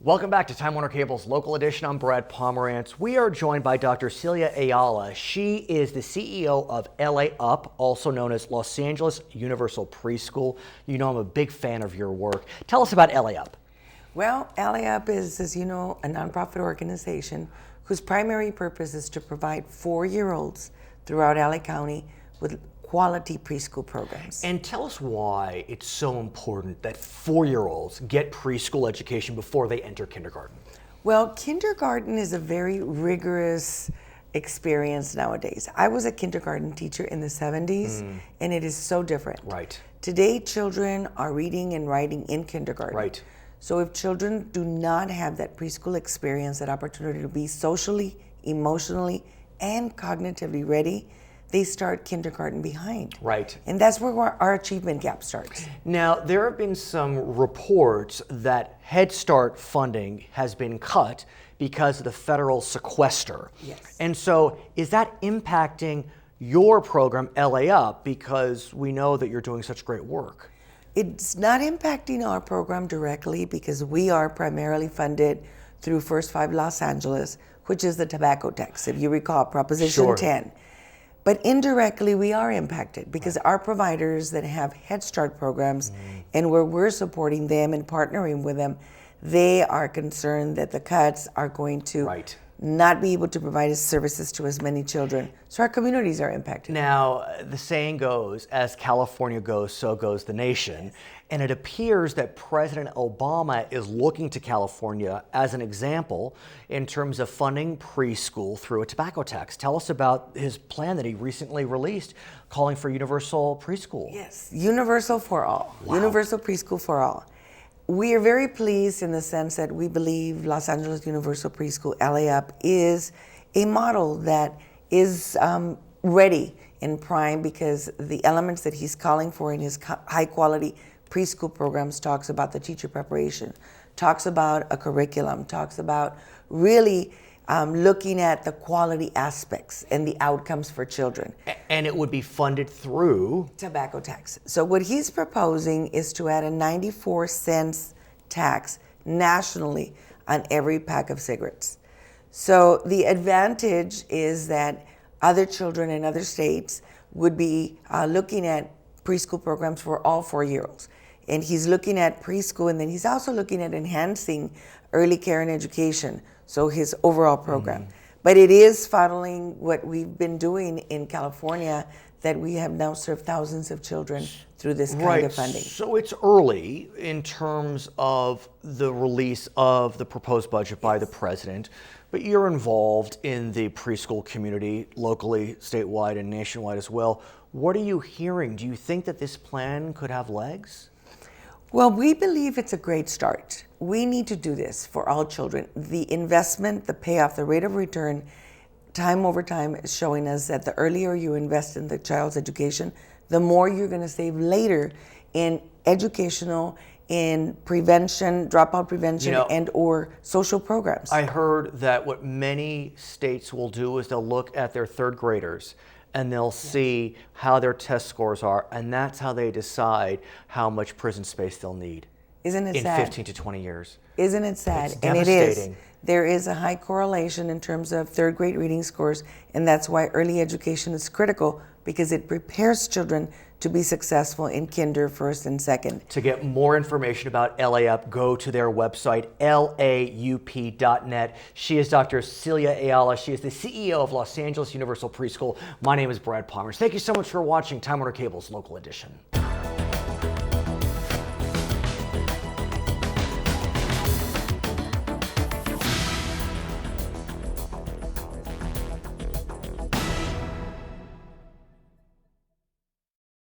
Welcome back to Time Warner Cable's Local Edition. I'm Brad Pomerance. We are joined by Dr. Celia Ayala. She is the CEO of LAUP, also known as Los Angeles Universal Preschool. You know I'm a big fan of your work. Tell us about LAUP. Well, LAUP is, as you know, a nonprofit organization whose primary purpose is to provide 4-year-olds throughout LA County with quality preschool programs. And tell us why it's so important that 4-year-olds get preschool education before they enter kindergarten. Well, kindergarten is a very rigorous experience nowadays. I was a kindergarten teacher in the 70s, and it is so different. Right. Today, children are reading and writing in kindergarten. Right. So if children do not have that preschool experience, that opportunity to be socially, emotionally, and cognitively ready, they start kindergarten behind. Right. And that's where our achievement gap starts. Now, there have been some reports that Head Start funding has been cut because of the federal sequester. Yes. And so is that impacting your program, LAUP, because we know that you're doing such great work? It's not impacting our program directly because we are primarily funded through First 5 Los Angeles, which is the tobacco tax, if you recall, Proposition 10. But indirectly, we are impacted because our providers that have Head Start programs and where we're supporting them and partnering with them, they are concerned that the cuts are going to not be able to provide services to as many children. So our communities are impacted. Now, the saying goes, as California goes, so goes the nation. And it appears that President Obama is looking to California as an example in terms of funding preschool through a tobacco tax. Tell us about his plan that he recently released calling for universal preschool. Yes, universal for all. Wow. Universal preschool for all. We are very pleased in the sense that we believe Los Angeles Universal Preschool, LAUP, is a model that is ready and prime because the elements that he's calling for in his high quality preschool programs talks about the teacher preparation, talks about a curriculum, talks about really looking at the quality aspects and the outcomes for children. And it would be funded through Tobacco tax. So what he's proposing is to add a 94-cent tax nationally on every pack of cigarettes. So the advantage is that other children in other states would be looking at preschool programs for all 4-year-olds. And he's looking at preschool, and then he's also looking at enhancing early care and education, so his overall program. But it is following what we've been doing in California, that we have now served thousands of children through this kind of funding. So it's early in terms of the release of the proposed budget by the president, but you're involved in the preschool community locally, statewide, and nationwide as well. What are you hearing? Do you think that this plan could have legs? Well, we believe it's a great start. We need to do this for all children. The investment, the payoff, the rate of return, time over time is showing us that the earlier you invest in the child's education, the more you're going to save later in educational, in prevention, dropout prevention, and or social programs. I heard that what many states will do is they'll look at their third graders and they'll see how their test scores are, and that's how they decide how much prison space they'll need. Isn't it sad? In 15 to 20 years. Isn't it sad? It's and devastating. It is. There is a high correlation in terms of third grade reading scores, and that's why early education is critical, because it prepares children to be successful in kinder, first, and second. To get more information about LAUP, go to their website, laup.net. She is Dr. Celia Ayala. She is the CEO of Los Angeles Universal Preschool. My name is Brad Pomerance. Thank you so much for watching Time Warner Cable's Local Edition.